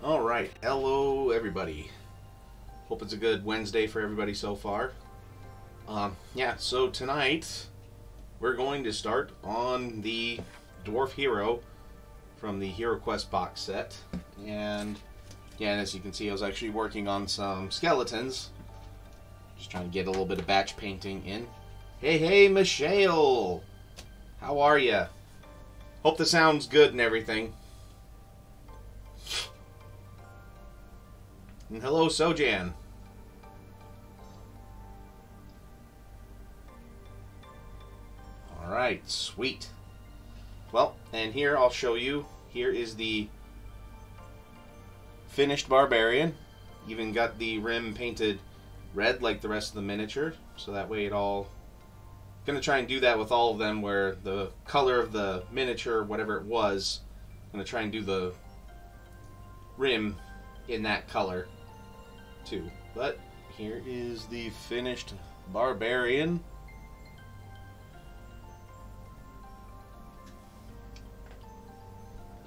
Alright, hello everybody. Hope it's a good Wednesday for everybody so far. Yeah, so tonight we're going to start on the Dwarf Hero from the HeroQuest box set. And yeah, as you can see, I was actually working on some skeletons. Just trying to get a little bit of batch painting in. Hey, Michelle! How are ya? Hope the sound's good and everything. And hello, Sojan. Alright, sweet. Well, and here I'll show you. Here is the finished Barbarian. Even got the rim painted red like the rest of the miniature. So that way it all... I'm going to try and do that with all of them where the color of the miniature, whatever it was, I'm going to try and do the rim in that color too. But here is the finished Barbarian.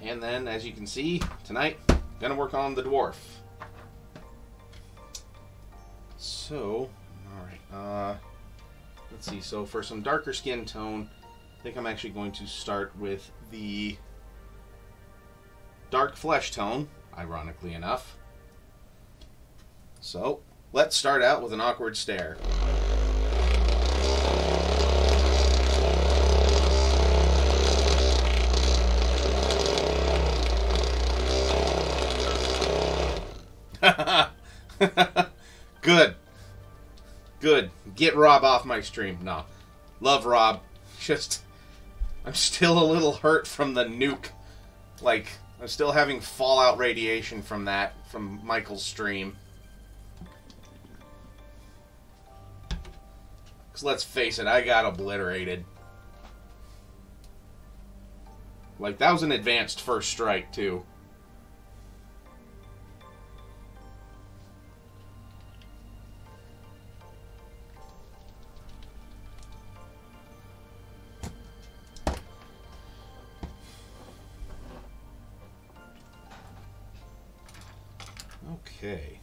And then, as you can see, tonight, I'm going to work on the Dwarf. So, alright, let's see. So for some darker skin tone, I think I'm actually going to start with the dark flesh tone, ironically enough. So, let's start out with an awkward stare. Good. Get Rob off my stream. No. Love Rob. Just, I'm still a little hurt from the nuke. Like, I'm still having fallout radiation from that, from Michael's stream. Because let's face it, I got obliterated. Like, that was an advanced first strike, too. Okay.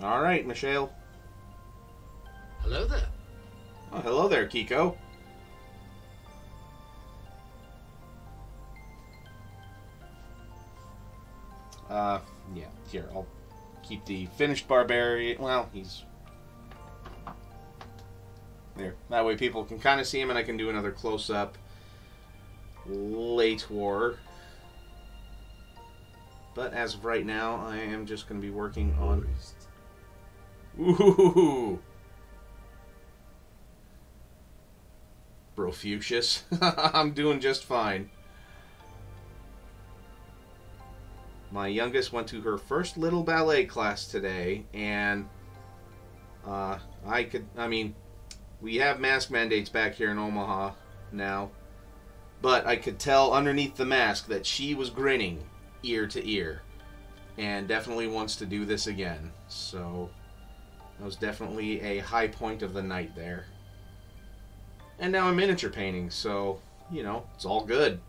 All right, Michelle. Hello there. Oh, hello there, Kiko. Yeah, here, I'll keep the finished Barbarian. Well, he's there. That way people can kind of see him, and I can do another close-up later. But as of right now, I am just going to be working on... Ooh! Brofucius. I'm doing just fine. My youngest went to her first little ballet class today, and we have mask mandates back here in Omaha now, but I could tell underneath the mask that she was grinning ear to ear, and definitely wants to do this again. So that was definitely a high point of the night there. And now I'm miniature painting, so you know, it's all good.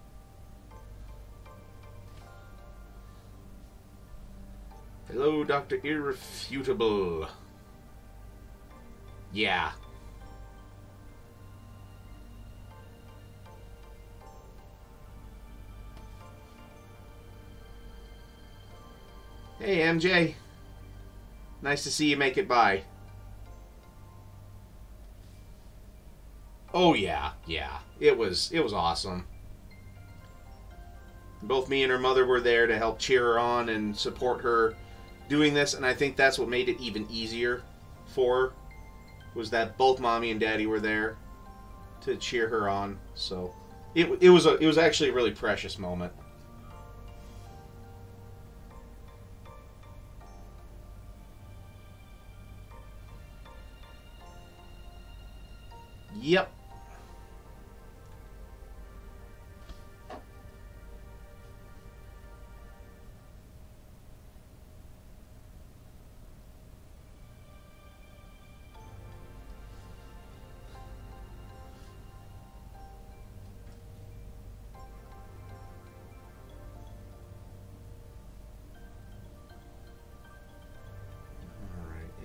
Hello, Dr. Irrefutable. Yeah. Hey, MJ. Nice to see you make it by. Oh yeah. It was awesome. Both me and her mother were there to help cheer her on and support her doing this, and I think that's what made it even easier for her, was that both mommy and daddy were there to cheer her on. So it was actually a really precious moment. Yep.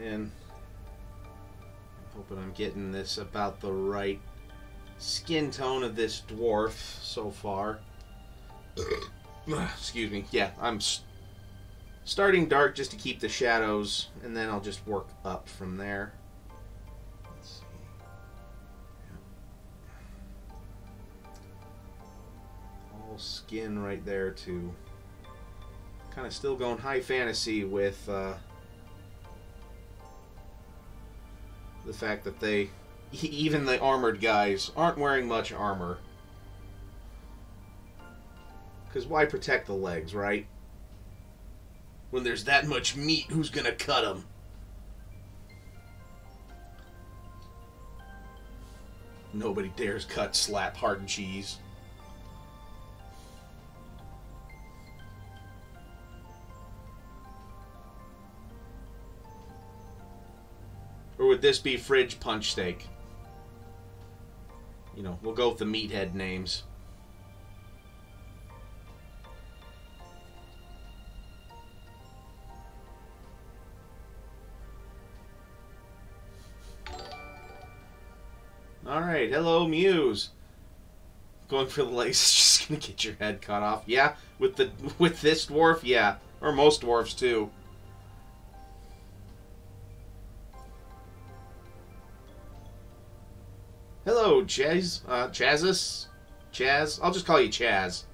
And I'm hoping I'm getting this about the right skin tone of this dwarf so far. Excuse me. Yeah, I'm starting dark just to keep the shadows, and then I'll just work up from there. Let's see. Yeah. All skin right there too. Kind of still going high fantasy with the fact that even the armored guys aren't wearing much armor. Because why protect the legs, right? When there's that much meat, who's gonna cut them? Nobody dares cut slap hardened cheese. Or would this be fridge punch steak? You know, we'll go with the meathead names. Alright, hello Muse. Going for the legs is just gonna get your head cut off. Yeah, with this dwarf, yeah. Or most dwarfs too. Hello, Chaz. Chazzus? Chaz? I'll just call you Chaz.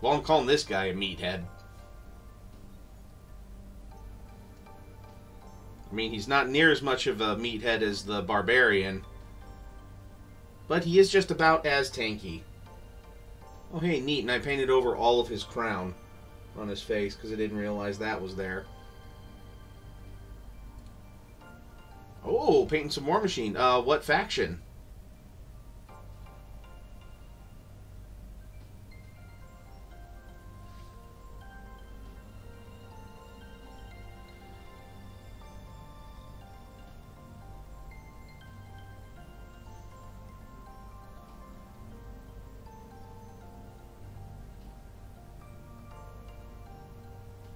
Well, I'm calling this guy a meathead. I mean, he's not near as much of a meathead as the Barbarian. But he is just about as tanky. Oh, hey, neat. And I painted over all of his crown on his face because I didn't realize that was there. Oh, painting some War Machine. What faction?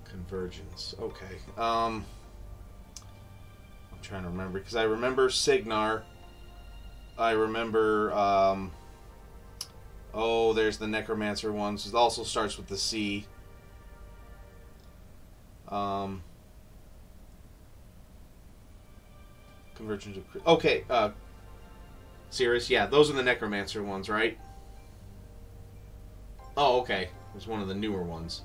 Convergence. Okay. I'm trying to remember because I remember Signar. I remember. Oh, there's the Necromancer ones. It also starts with the C. Convergence of. Okay. Sirius. Yeah, those are the Necromancer ones, right? Oh, okay. It was one of the newer ones.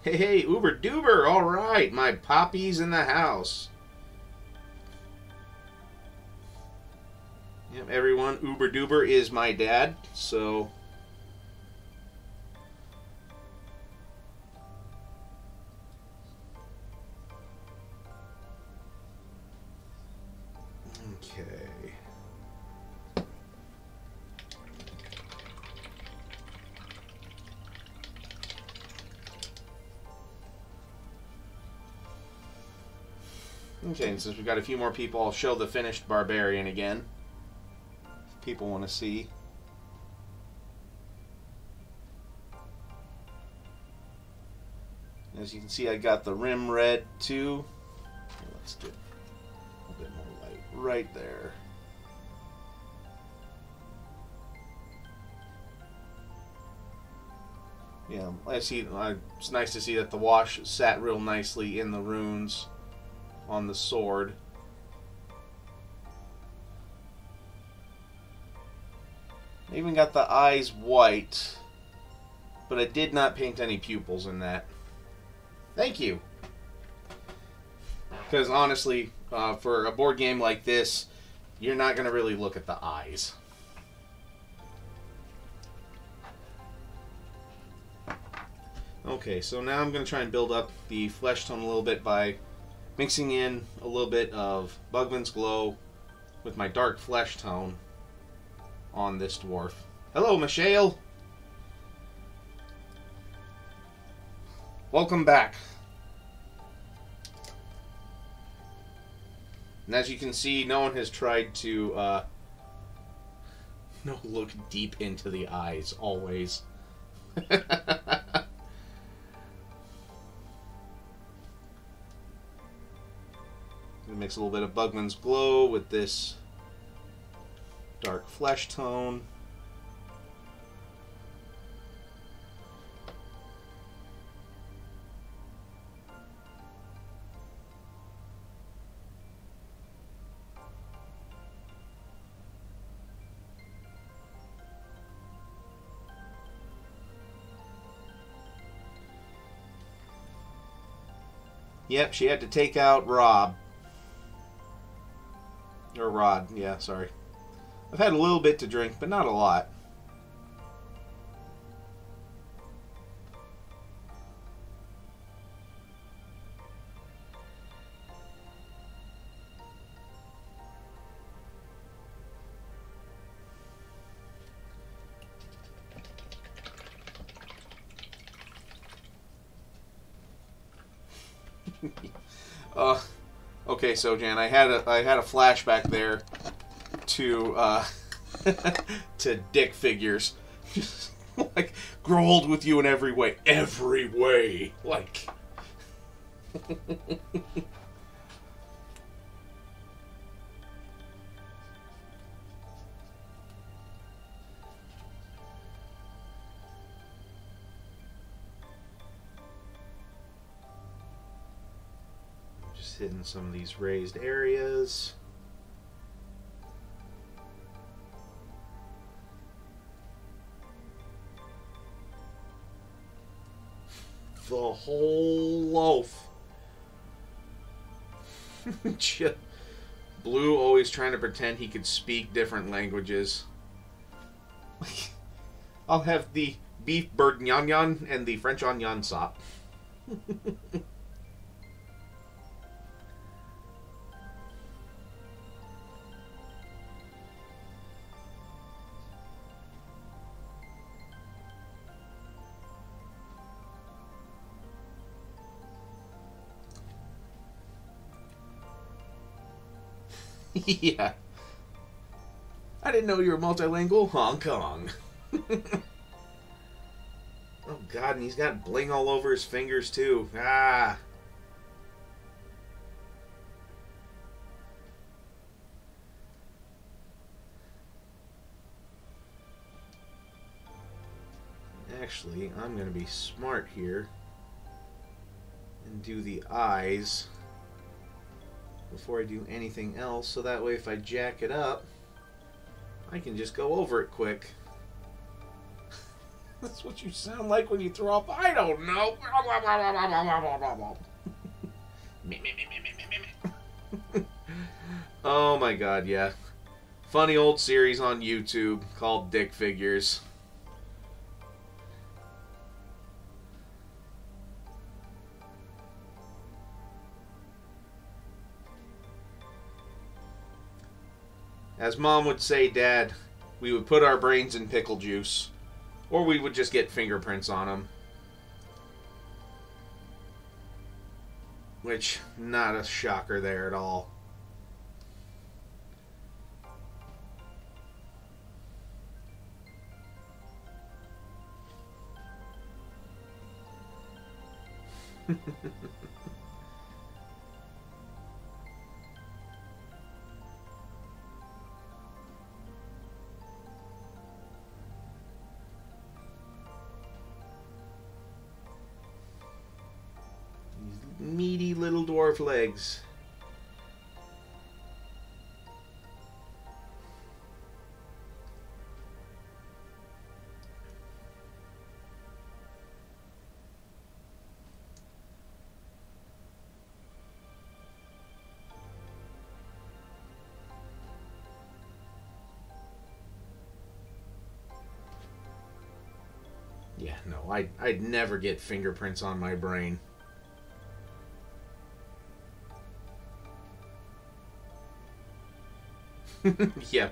Hey, hey, Uber Duber, alright, my poppy's in the house. Yep, everyone, Uber Duber is my dad, so... Okay... Okay, and since we've got a few more people, I'll show the finished Barbarian again. If people want to see. As you can see, I got the rim red too. Let's get a bit more light right there. Yeah, I see. It's nice to see that the wash sat real nicely in the runes on the sword. I even got the eyes white, but I did not paint any pupils in that. Thank you. Because honestly, for a board game like this, you're not going to really look at the eyes. Okay, so now I'm going to try and build up the flesh tone a little bit by mixing in a little bit of Bugman's Glow with my dark flesh tone on this dwarf. Hello, Michelle! Welcome back. And as you can see, no one has tried to look deep into the eyes, always. It makes a little bit of Bugman's glow with this dark flesh tone. Yep, she had to take out Rob. Or Rod, yeah, sorry. I've had a little bit to drink, but not a lot. Okay, so Jan, I had a flashback there to to Dick figures, just like grow old with you in every way, like. Hitting some of these raised areas. The whole loaf. Blue always trying to pretend he could speak different languages. I'll have the beef bourguignon and the French onion sop. Yeah. I didn't know you were multilingual. Hong Kong. Oh god, and he's got bling all over his fingers too. Ah. Actually, I'm going to be smart here and do the eyes before I do anything else, so that way if I jack it up, I can just go over it quick. That's what you sound like when you throw up. I don't know. Oh my god, yeah. Funny old series on YouTube called Dick Figures. As Mom would say, Dad, we would put our brains in pickle juice. Or we would just get fingerprints on them. Which, not a shocker there at all. Meaty little dwarf legs. Yeah, no, I'd never get fingerprints on my brain. Yeah,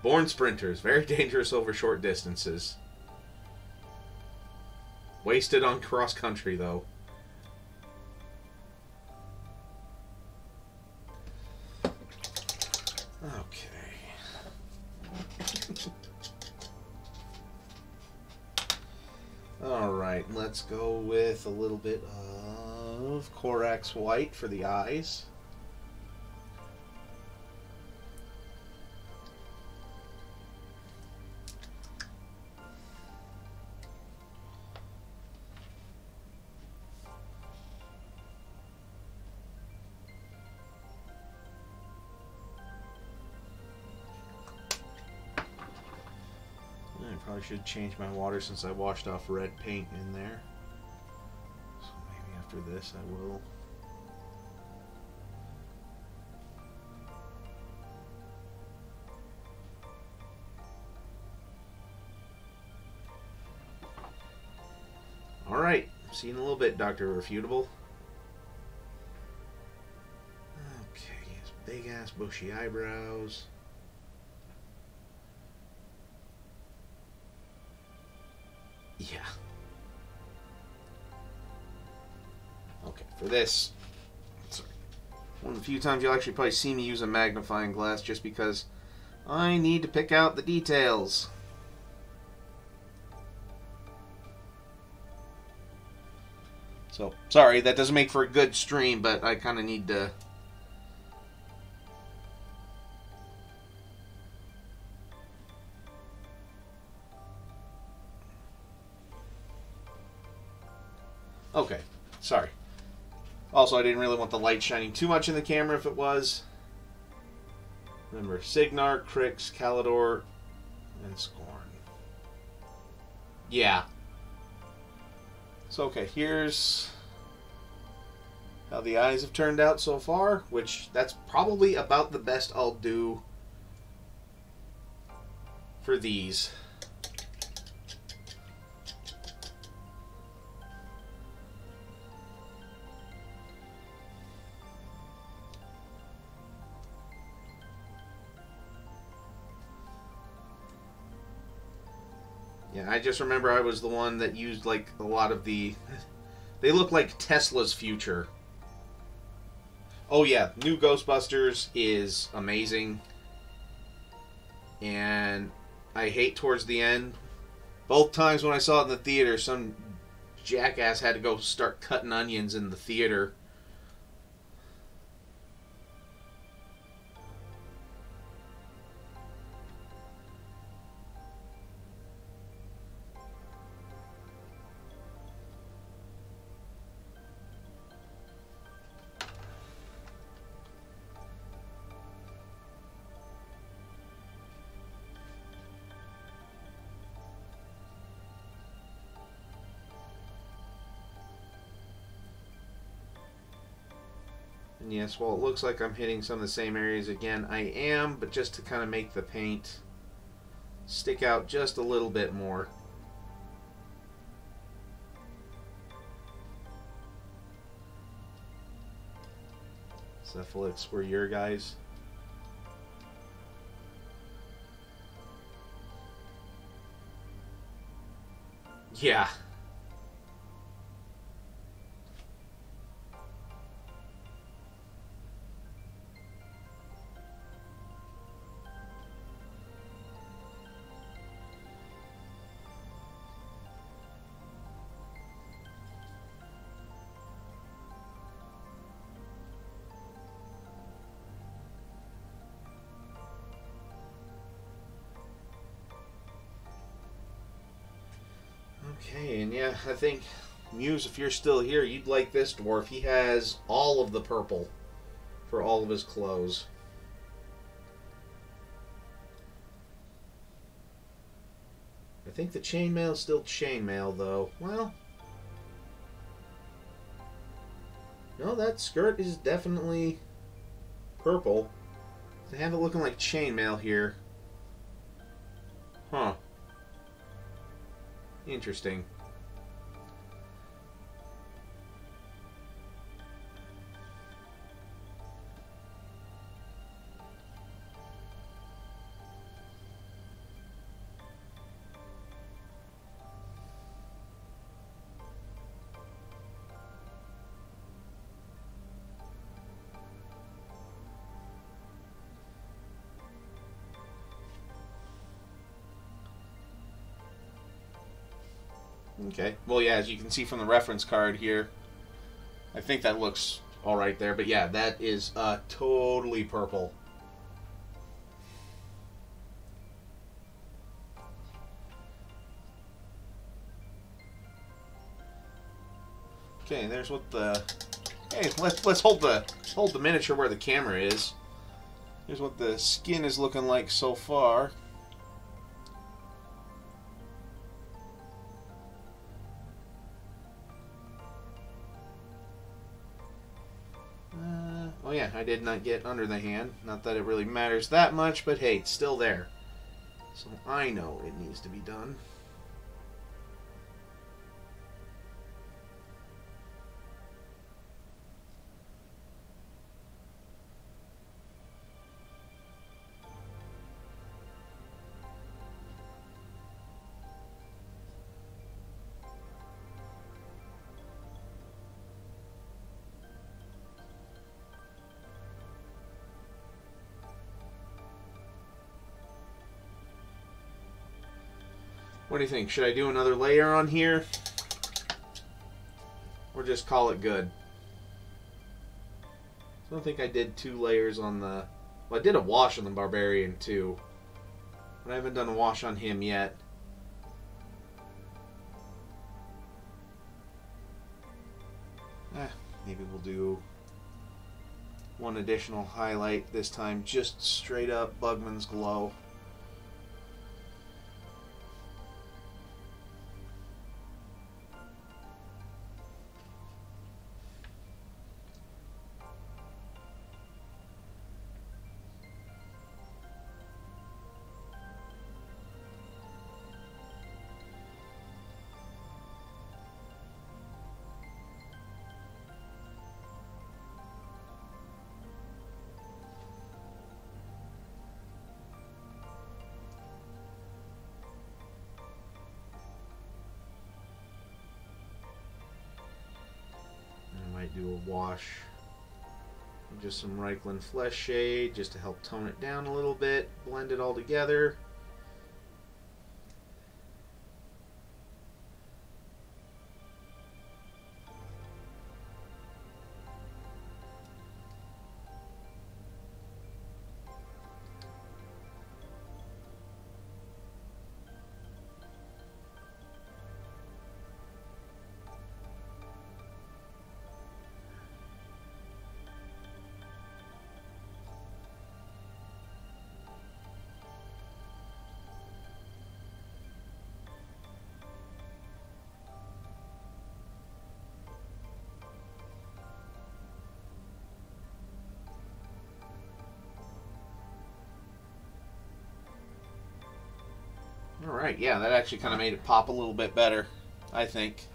born sprinters, very dangerous over short distances. Wasted on cross country, though. let's go with a little bit of Corax White for the eyes. I should change my water since I washed off red paint in there. So maybe after this I will. Alright, see you in a little bit, Dr. Irrefutable. Okay, his big ass bushy eyebrows. Yeah. Okay, for this, sorry, one of the few times you'll actually probably see me use a magnifying glass just because I need to pick out the details. So, sorry, that doesn't make for a good stream, but I kind of need to... Okay, sorry. Also, I didn't really want the light shining too much in the camera if it was. Remember, Signar, Crix, Calidor, and Scorn. Yeah. So, okay, here's how the eyes have turned out so far, which that's probably about the best I'll do for these. Yeah, I just remember I was the one that used, like, a lot of the... They look like Tesla's future. Oh yeah, new Ghostbusters is amazing. And I hate towards the end. Both times when I saw it in the theater, some jackass had to go start cutting onions in the theater. And yes, well, it looks like I'm hitting some of the same areas again. I am, but just to kind of make the paint stick out just a little bit more. Cephalix were your guys. Yeah. Okay, and yeah, I think, Muse, if you're still here, you'd like this dwarf. He has all of the purple for all of his clothes. I think the chainmail is still chainmail, though. Well, no, that skirt is definitely purple. They have it looking like chainmail here. Huh. Interesting. Okay. Well, yeah, as you can see from the reference card here, I think that looks all right there. But yeah, that is totally purple. Okay, there's what the... Hey, let's hold the miniature where the camera is. Here's what the skin is looking like so far. Oh yeah, I did not get under the hand. Not that it really matters that much, but hey, it's still there. So I know it needs to be done. What do you think? Should I do another layer on here? Or just call it good? I don't think I did 2 layers on the... Well, I did a wash on the Barbarian too. But I haven't done a wash on him yet. Maybe we'll do 1 additional highlight this time. Just straight up Bugman's Glow. Do a wash, just some Reikland Flesh Shade just to help tone it down a little bit, blend it all together. Alright, yeah, that actually kind of made it pop a little bit better, I think.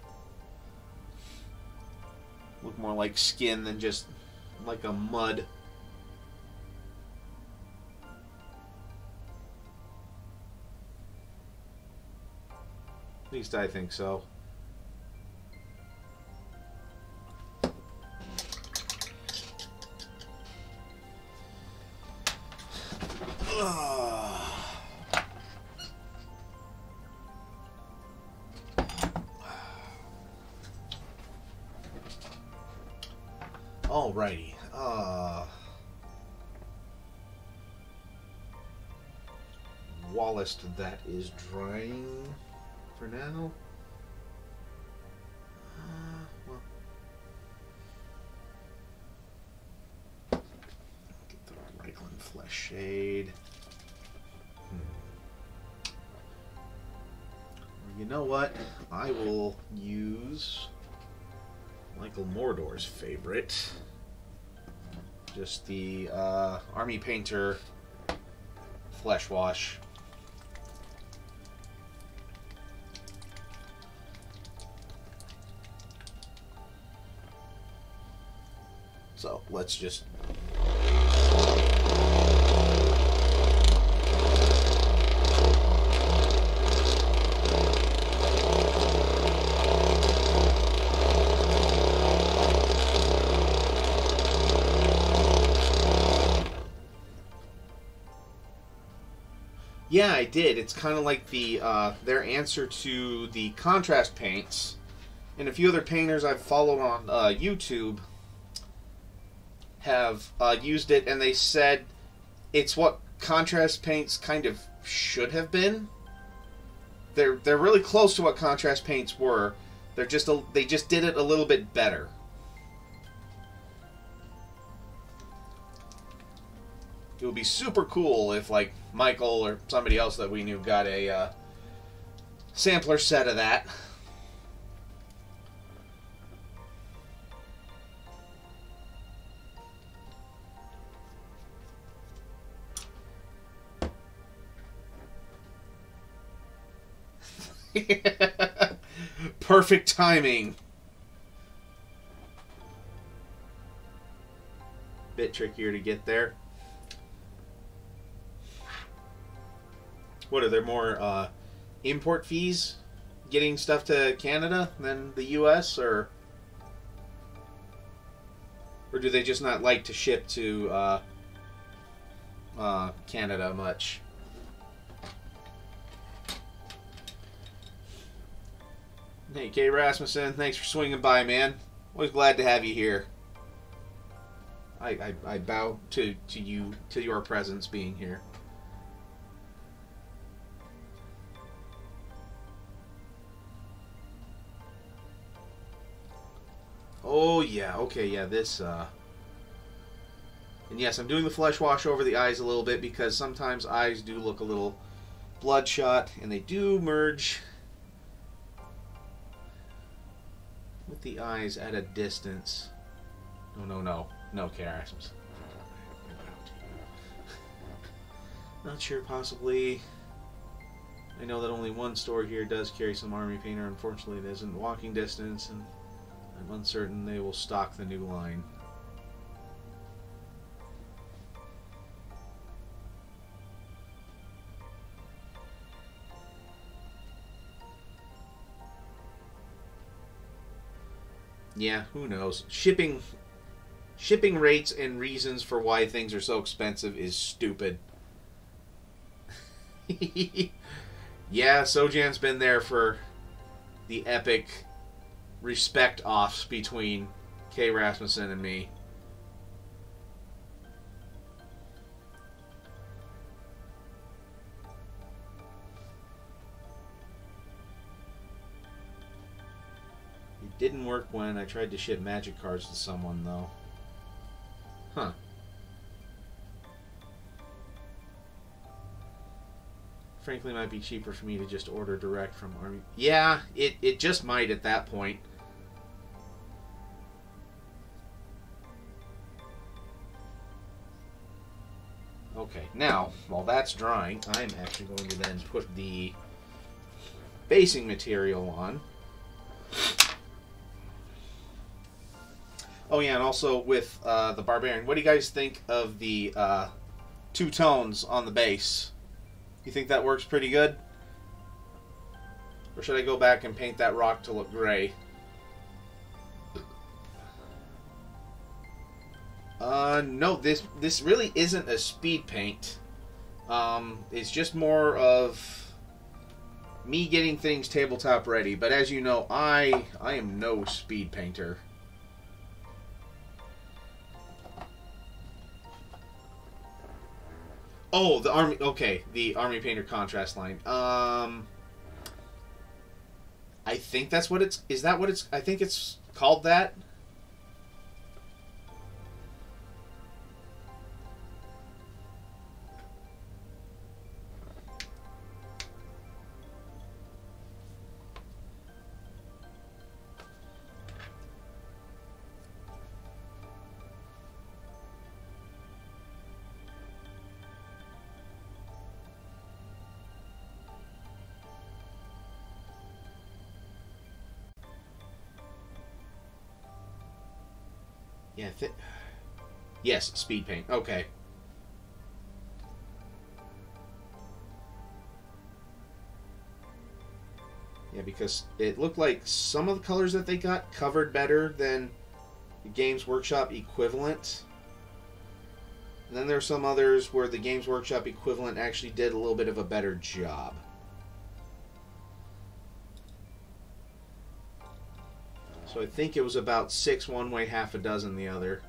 Look more like skin than just like a mud. At least I think so. Alrighty. Whilst that is drying for now. Well, get the Reikland Flesh Shade. You know what? I will use Michael Mordor's favorite. Just the Army Painter Flesh Wash. So let's just... Yeah, I did. It's kind of like the their answer to the contrast paints. And a few other painters I've followed on YouTube have used it, and they said it's what contrast paints kind of should have been. They're really close to what contrast paints were. They just did it a little bit better. It would be super cool if, like, Michael or somebody else that we knew got a sampler set of that. Perfect timing. Bit trickier to get there. What, are there more import fees getting stuff to Canada than the US, or do they just not like to ship to Canada much? Hey, Kay Rasmussen, thanks for swinging by, man. Always glad to have you here. I bow to you, to your presence being here. Oh, yeah, okay, yeah, this, And yes, I'm doing the flesh wash over the eyes a little bit because sometimes eyes do look a little bloodshot, and they do merge with the eyes at a distance. No, Karasmus. Not sure, possibly. I know that only one store here does carry some army painter. Unfortunately, it isn't walking distance, and I'm uncertain they will stock the new line. Yeah, who knows? Shipping rates and reasons for why things are so expensive is stupid. Yeah, Sojan's been there for the epic respect offs between Kay Rasmussen and me. It didn't work when I tried to ship magic cards to someone, though. Huh. Frankly, it might be cheaper for me to just order direct from Army. Yeah, it just might at that point. Okay, now, while that's drying, I'm actually going to then put the basing material on. Oh yeah, and also with the Barbarian, what do you guys think of the two tones on the base? You think that works pretty good? Or should I go back and paint that rock to look gray? No, this really isn't a speed paint. It's just more of me getting things tabletop ready. But as you know, I am no speed painter. Oh, the army. Okay, the army painter contrast line. I think that's what it's. Is that what it's? I think it's called that. Yeah, yes, speed paint. Okay. Yeah, because it looked like some of the colors that they got covered better than the Games Workshop equivalent. And then there are some others where the Games Workshop equivalent actually did a little bit of a better job. So I think it was about 6 one way, half a dozen the other.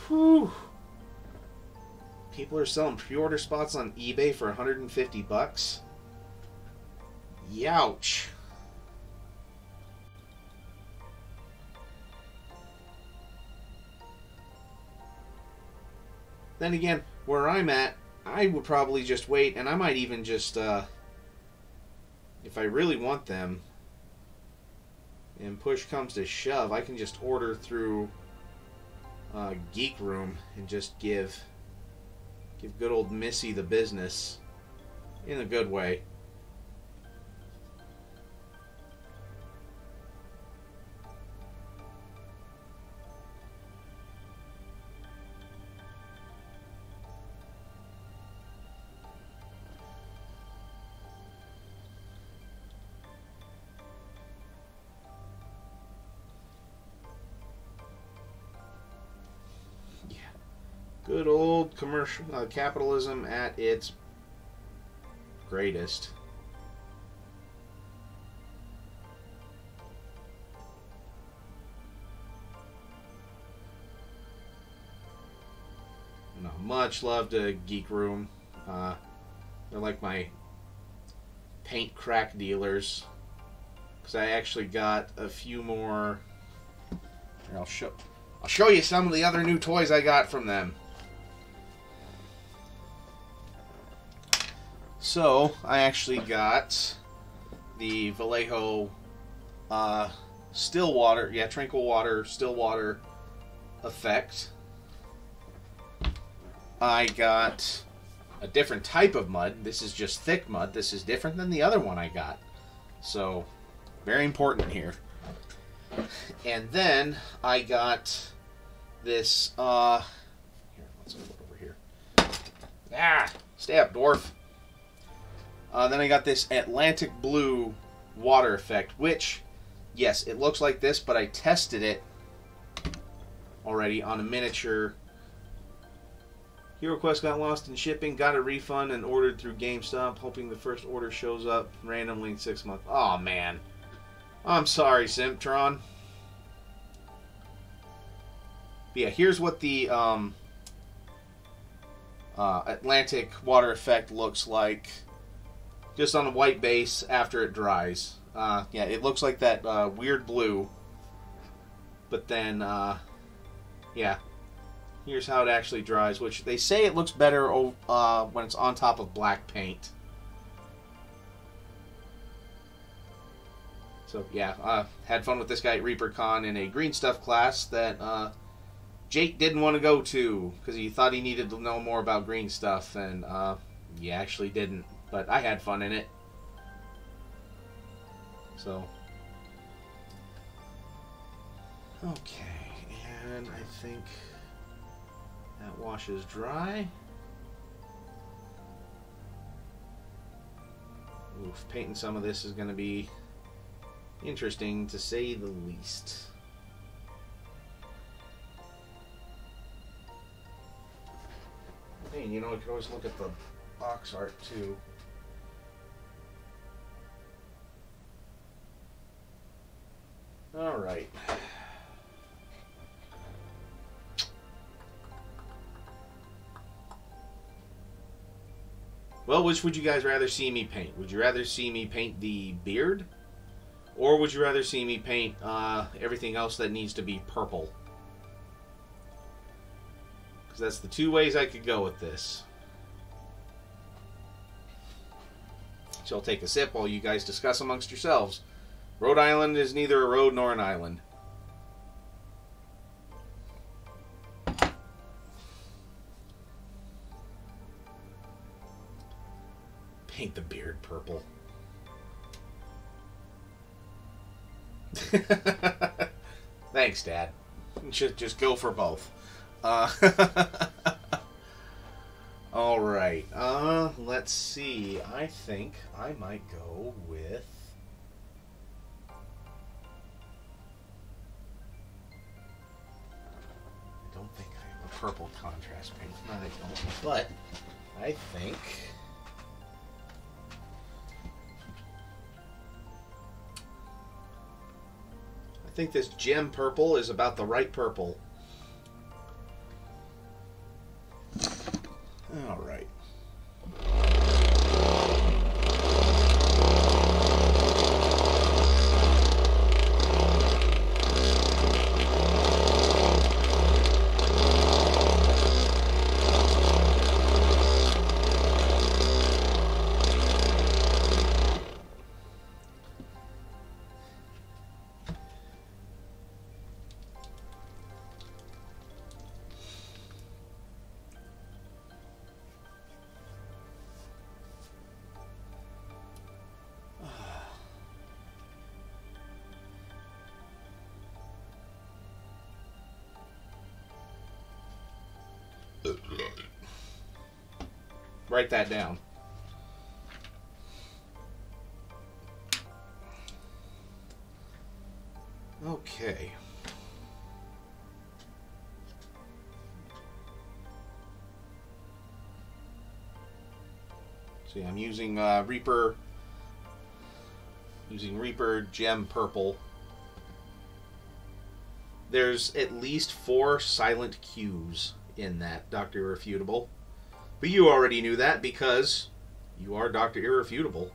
Whew. People are selling pre-order spots on eBay for 150 bucks. Youch. Then again, where I'm at, I would probably just wait, and I might even just, if I really want them, and push comes to shove, I can just order through Geek Room and just give good old Missy the business in a good way. Good old commercial capitalism at its greatest. No, much love to Geek Room. They're like my paint crack dealers. Because I actually got a few more. Here, I'll show you some of the other new toys I got from them. So, I actually got the Vallejo still water, tranquil water, still water effect. I got a different type of mud. This is just thick mud. This is different than the other one I got. So, very important here. And then I got this, here, let's put it over here. Ah, stay up, dwarf. Then I got this Atlantic Blue water effect, which, yes, it looks like this, but I tested it already on a miniature. HeroQuest got lost in shipping, got a refund, and ordered through GameStop, hoping the first order shows up randomly in 6 months. Oh, man. I'm sorry, Simptron. But yeah, here's what the Atlantic water effect looks like. Just on a white base after it dries. Yeah, it looks like that weird blue. But then, yeah. Here's how it actually dries, which they say it looks better when it's on top of black paint. So, yeah, had fun with this guy at ReaperCon in a green stuff class that Jake didn't want to go to because he thought he needed to know more about green stuff, and he actually didn't. But I had fun in it. So. Okay, and I think that washes dry. Oof, painting some of this is going to be interesting to say the least. Hey, you know, you can always look at the box art too. All right. Well, which would you guys rather see me paint? Would you rather see me paint the beard? Or would you rather see me paint everything else that needs to be purple? Because that's the two ways I could go with this. So I'll take a sip while you guys discuss amongst yourselves. Rhode Island is neither a road nor an island. Paint the beard purple. Thanks, Dad. Just go for both. All right. Let's see. I think I might go with. I don't think I have a purple contrast paint. No, I don't. But I think. I think this gem purple is about the right purple. All right. Write that down. Okay. See, I'm using Reaper Gem Purple. There's at least 4 silent Qs in that, Dr. Irrefutable. But you already knew that because you are Dr. Irrefutable.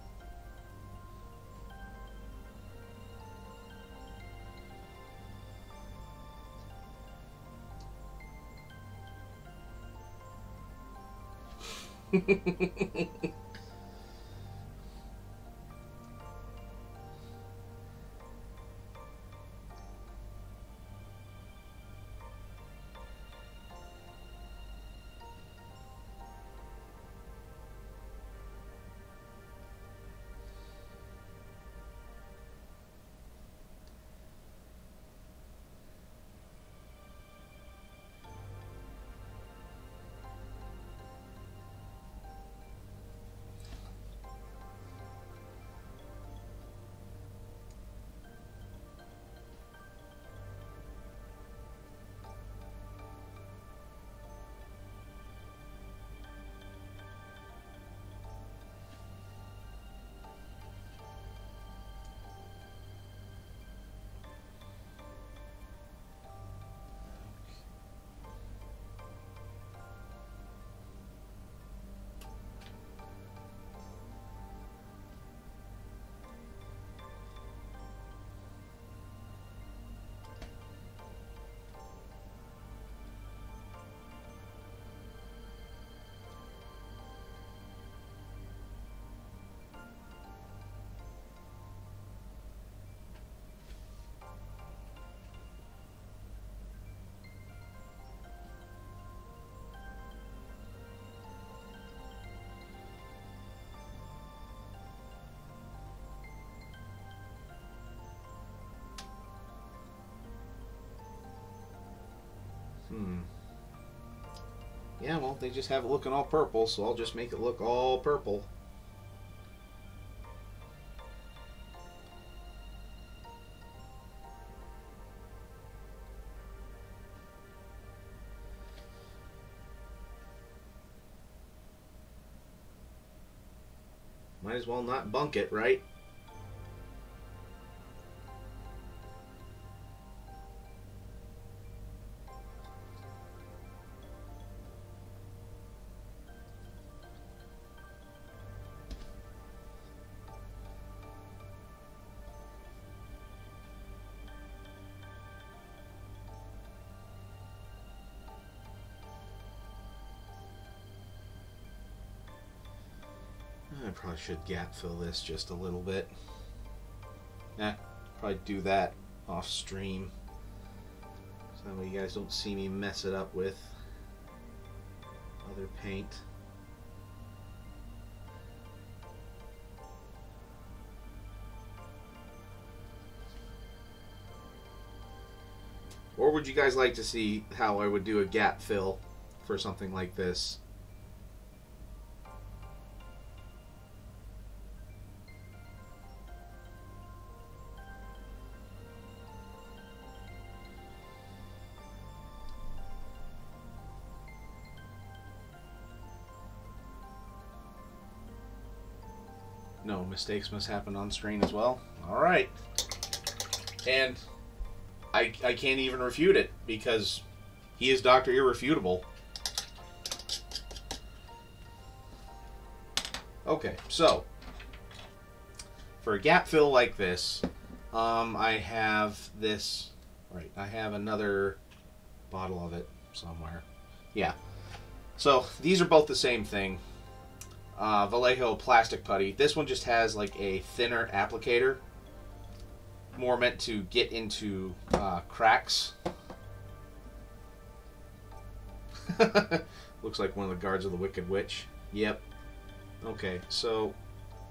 Yeah, well, they just have it looking all purple, so I'll just make it look all purple. Might as well not bunk it, right? I probably should gap fill this just a little bit. Probably do that off stream, so that way you guys don't see me mess it up with other paint. Or would you guys like to see how I would do a gap fill for something like this? No mistakes must happen on screen as well. Alright. And I can't even refute it, because he is Dr. Irrefutable. Okay, so for a gap fill like this, I have this. Right, I have another bottle of it somewhere. Yeah. So these are both the same thing. Vallejo plastic putty. This one just has like a thinner applicator, more meant to get into cracks. Looks like one of the guards of the Wicked Witch. Yep. Okay, so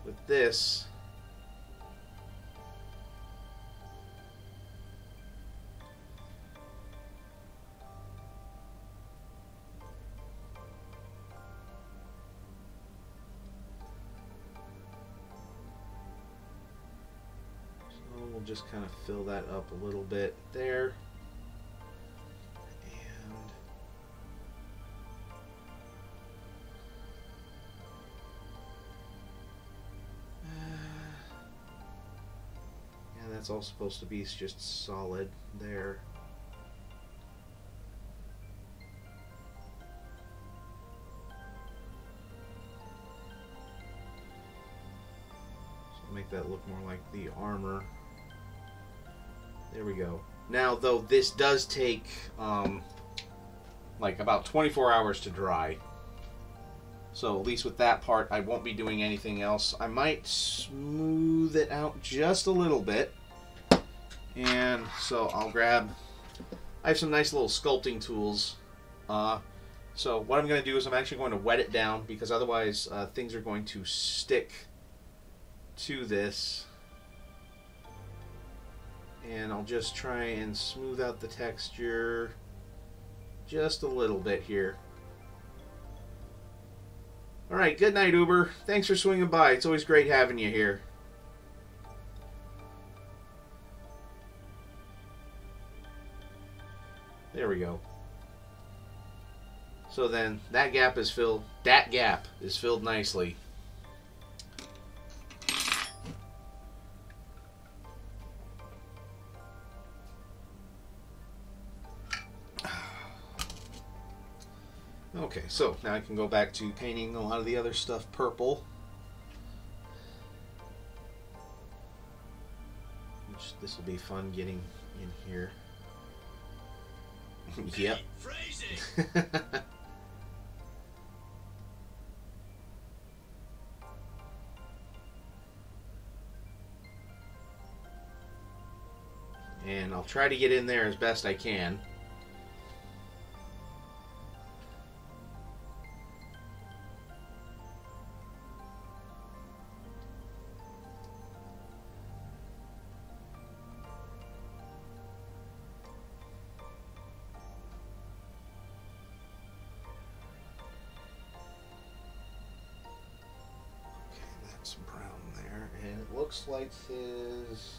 with this, we'll just kind of fill that up a little bit there. And yeah, that's all supposed to be just solid there. So make that look more like the armor. There we go. Now, though, this does take like about 24 hours to dry. So at least with that part, I won't be doing anything else. I might smooth it out just a little bit. And so I'll grab, I have some nice little sculpting tools. So what I'm going to do is I'm actually going to wet it down, because otherwise things are going to stick to this. And I'll just try and smooth out the texture just a little bit here. Alright, good night, Uber. Thanks for swinging by. It's always great having you here. There we go. So then that gap is filled. That gap is filled nicely. Okay, so now I can go back to painting a lot of the other stuff purple. Which this will be fun getting in here. Yep. And I'll try to get in there as best I can. Looks like his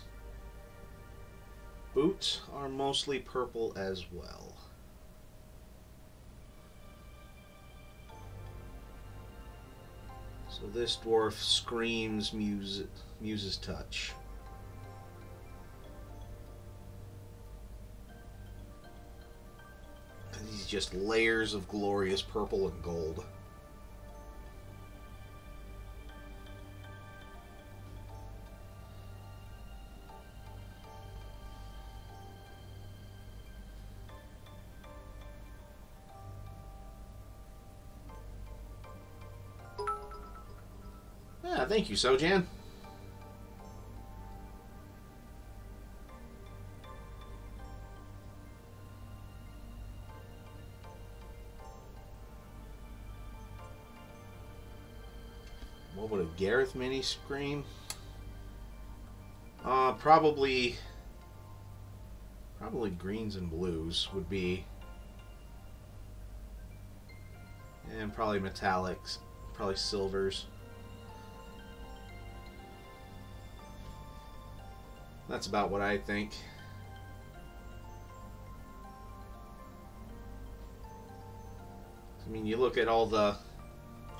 boots are mostly purple as well. So this dwarf screams Muse's touch. These just layers of glorious purple and gold. Thank you, Sojan. What would a Gareth mini scream? Probably greens and blues would be, and probably metallics, probably silvers. That's about what I think. I mean, you look at all the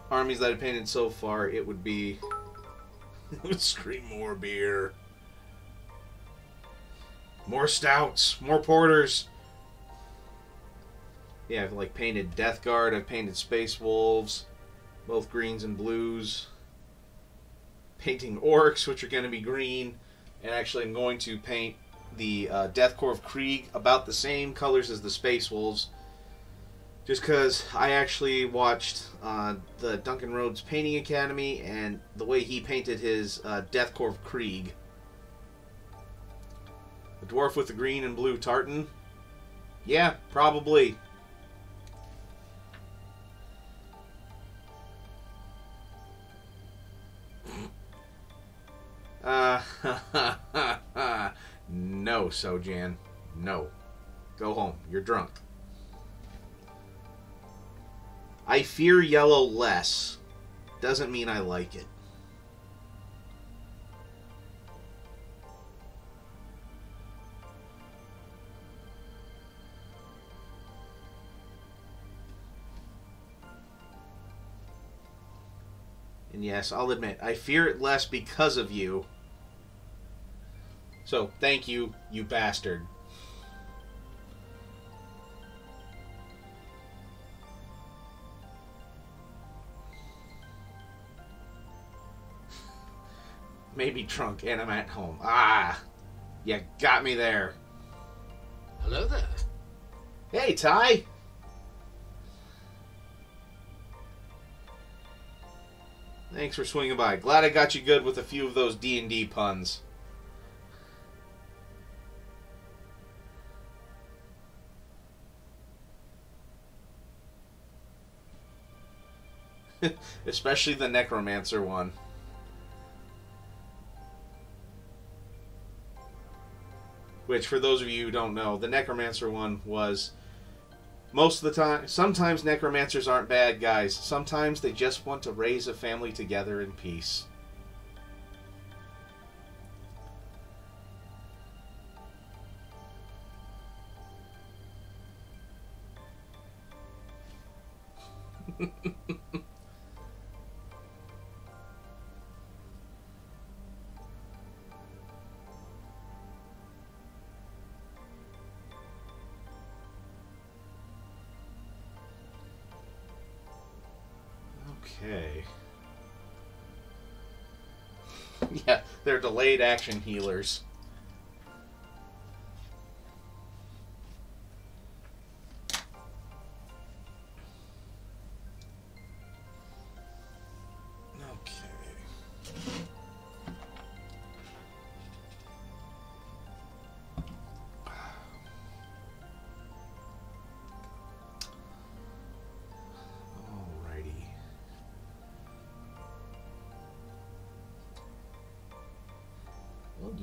armies that I've painted so far, it would be Scream more beer. More stouts. More porters. Yeah, I've like painted Death Guard. I've painted Space Wolves. Both greens and blues. Painting Orcs, which are going to be green. And actually I'm going to paint the Death Corps of Krieg about the same colors as the Space Wolves. Just because I actually watched the Duncan Rhodes Painting Academy and the way he painted his Death Corps of Krieg. The dwarf with the green and blue tartan? Yeah, probably. No, Sojan. No. Go home. You're drunk. I fear yellow less. Doesn't mean I like it. And yes, I'll admit, I fear it less because of you. So, thank you, you bastard. Maybe drunk and I'm at home. Ah! You got me there. Hello there. Hey, Ty! Thanks for swinging by. Glad I got you good with a few of those D&D puns. Especially the Necromancer one. Which, for those of you who don't know, the Necromancer one was... Most of the time, sometimes necromancers aren't bad guys. Sometimes they just want to raise a family together in peace. Okay. Yeah, they're delayed action healers.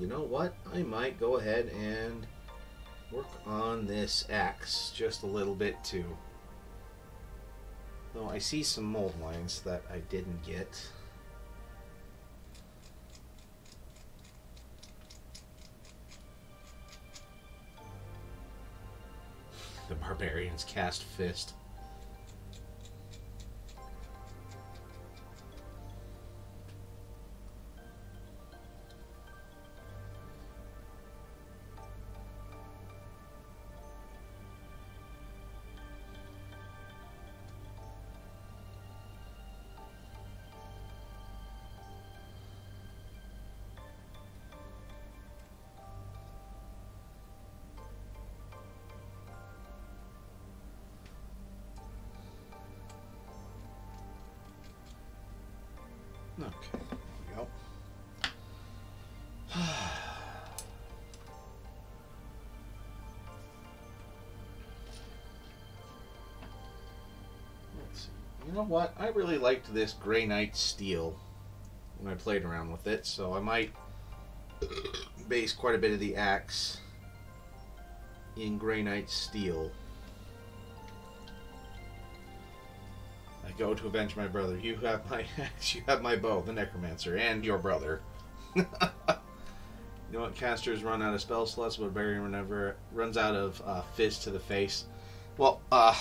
You know what? I might go ahead and work on this axe just a little bit too. Though I see some mold lines that I didn't get. The Barbarians cast fist. Okay, there we go. Let's see. You know what? I really liked this Grey Knight steel when I played around with it, so I might base quite a bit of the axe in Grey Knight steel. I go to avenge my brother. You have my axe, you have my bow, the Necromancer, and your brother. You know what? Casters run out of spell slots, but Barbarian never runs out of fist to the face. Well, a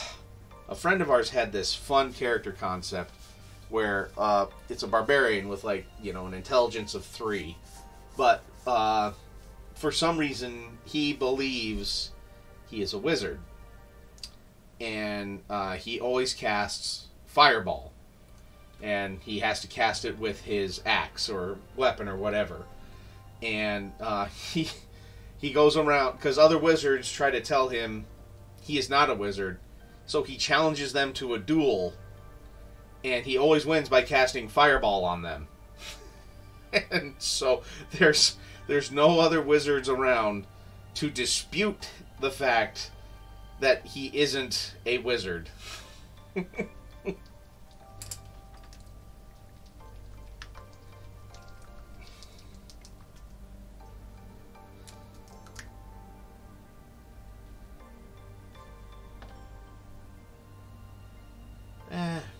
friend of ours had this fun character concept where it's a barbarian with, like, you know, an intelligence of 3. But for some reason, he believes he is a wizard. And he always casts Fireball. And he has to cast it with his axe or weapon or whatever. And he goes around, because other wizards try to tell him he is not a wizard. So he challenges them to a duel. And he always wins by casting Fireball on them. And so there's no other wizards around to dispute the fact that he isn't a wizard.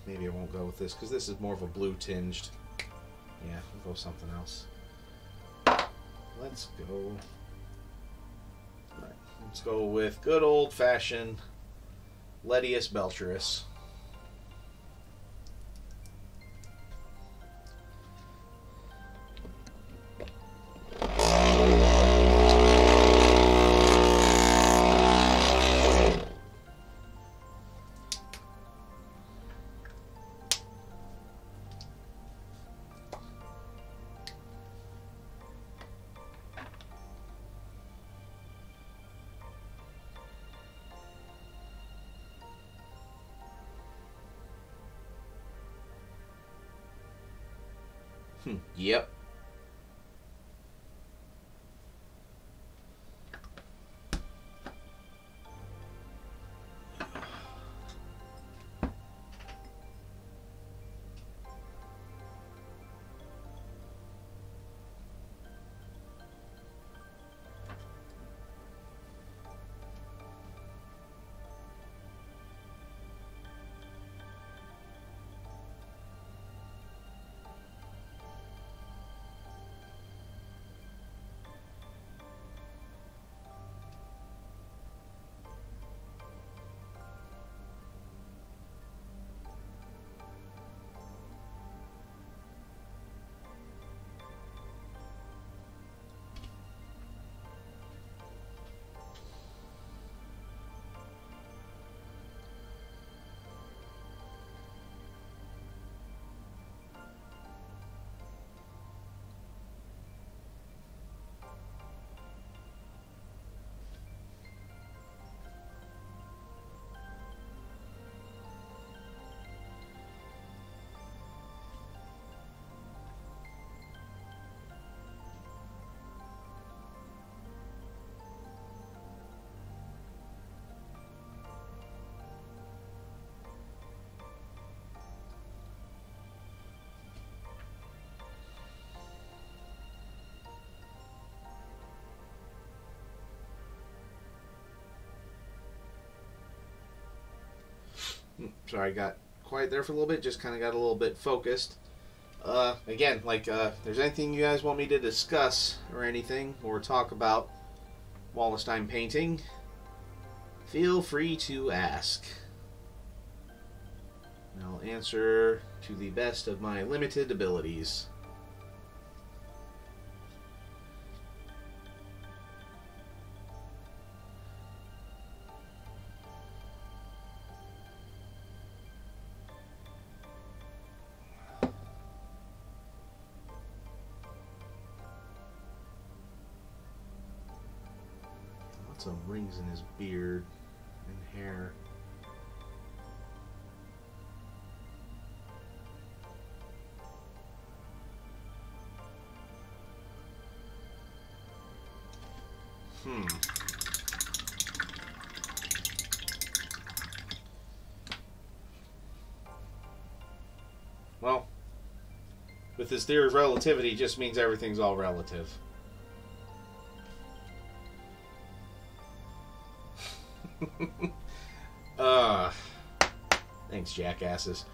Maybe I won't go with this, because this is more of a blue tinged. Yeah, we'll go something else. Let's go. Alright, let's go with good old fashioned Ledius Belcherus. Yep. Sorry, I got quiet there for a little bit. Just kind of got a little bit focused. Again, like, if there's anything you guys want me to discuss or anything, or talk about Wallenstein painting, feel free to ask. And I'll answer to the best of my limited abilities. Some rings in his beard and hair. Well, with this theory of relativity, just means everything's all relative. Thanks, jackasses.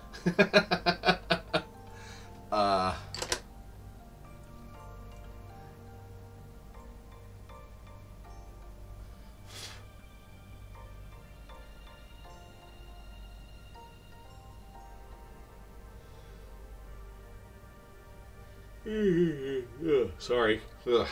Sorry. Ugh.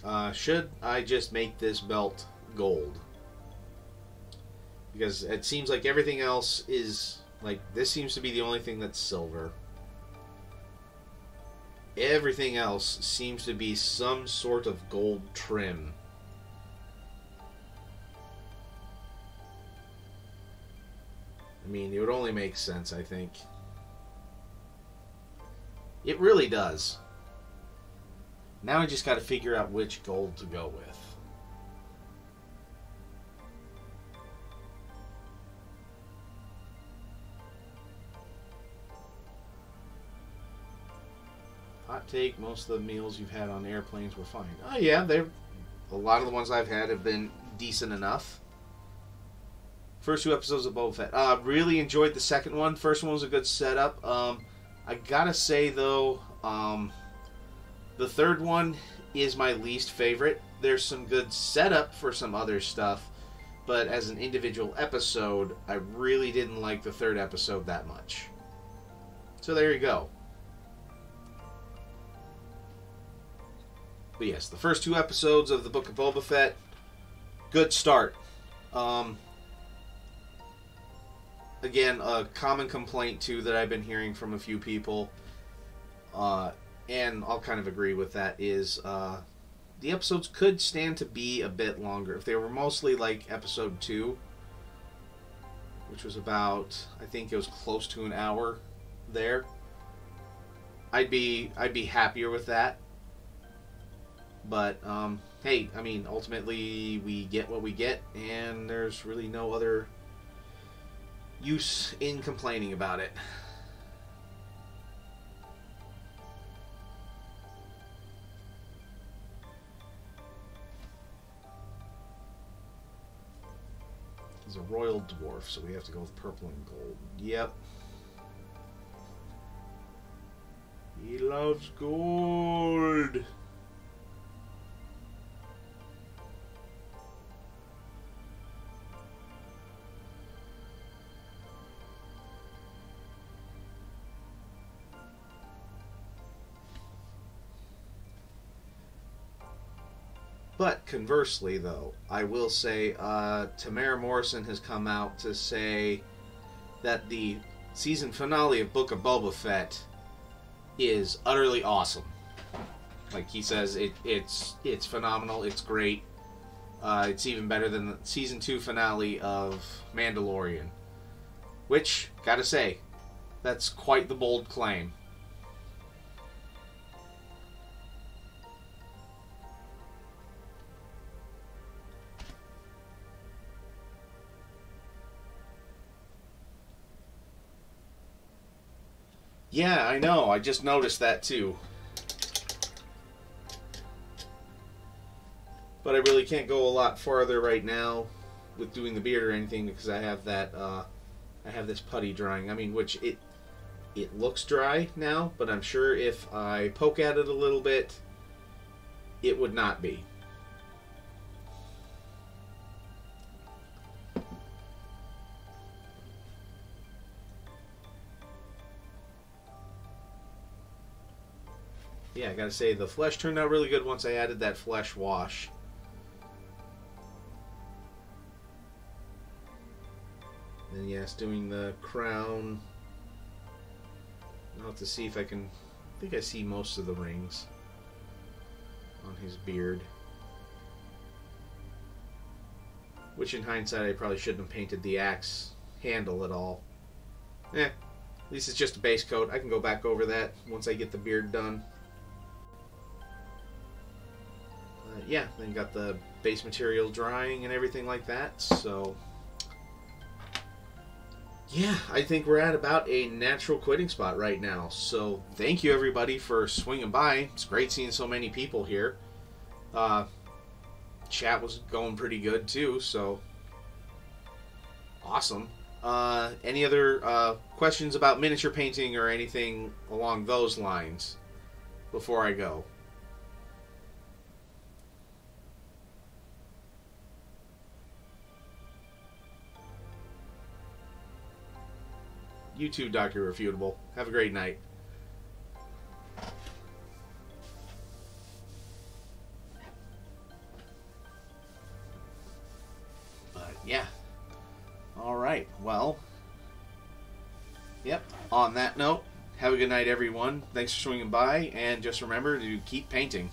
Right. Should I just make this belt gold? Because it seems like everything else is... Like, this seems to be the only thing that's silver. Everything else seems to be some sort of gold trim. I mean, it would only make sense, I think. It really does. Now I just got to figure out which gold to go with. Hot take, most of the meals you've had on airplanes were fine. Oh yeah, a lot of the ones I've had have been decent enough. First two episodes of Boba Fett. Really enjoyed the second one. First one was a good setup. I gotta say though, the third one is my least favorite. There's some good setup for some other stuff, but as an individual episode, I really didn't like the third episode that much. So there you go. But yes, the first two episodes of the Book of Boba Fett, good start. Again, a common complaint too that I've been hearing from a few people, and I'll kind of agree with that, is the episodes could stand to be a bit longer. If they were mostly like episode 2, which was about, I think it was close to an hour there, I'd be happier with that. But, hey, I mean, ultimately we get what we get, and there's really no other use in complaining about it. He's a royal dwarf, so we have to go with purple and gold. Yep. He loves gold. But conversely, though, I will say Tamara Morrison has come out to say that the season finale of Book of Boba Fett is utterly awesome. Like he says, it's phenomenal. It's great. It's even better than the season 2 finale of Mandalorian, which, gotta say, that's quite the bold claim. Yeah, I know. I just noticed that too. But I really can't go a lot farther right now with doing the beard or anything because I have that. I have this putty drying. I mean, which it looks dry now, but I'm sure if I poke at it a little bit, it would not be. Yeah, I gotta say, the flesh turned out really good once I added that flesh wash. And yes, doing the crown. I'll have to see if I can... I think I see most of the rings on his beard. Which in hindsight, I probably shouldn't have painted the axe handle at all. At least it's just a base coat. I can go back over that once I get the beard done. Yeah, then got the base material drying and everything like that, so... Yeah, I think we're at about a natural quitting spot right now. So, thank you everybody for swinging by. It's great seeing so many people here. Chat was going pretty good too, so... Awesome. Any other questions about miniature painting or anything along those lines before I go? You too, Dr. Refutable. Have a great night. But, yeah. Alright, well. Yep, on that note, have a good night, everyone. Thanks for swinging by, and just remember to keep painting.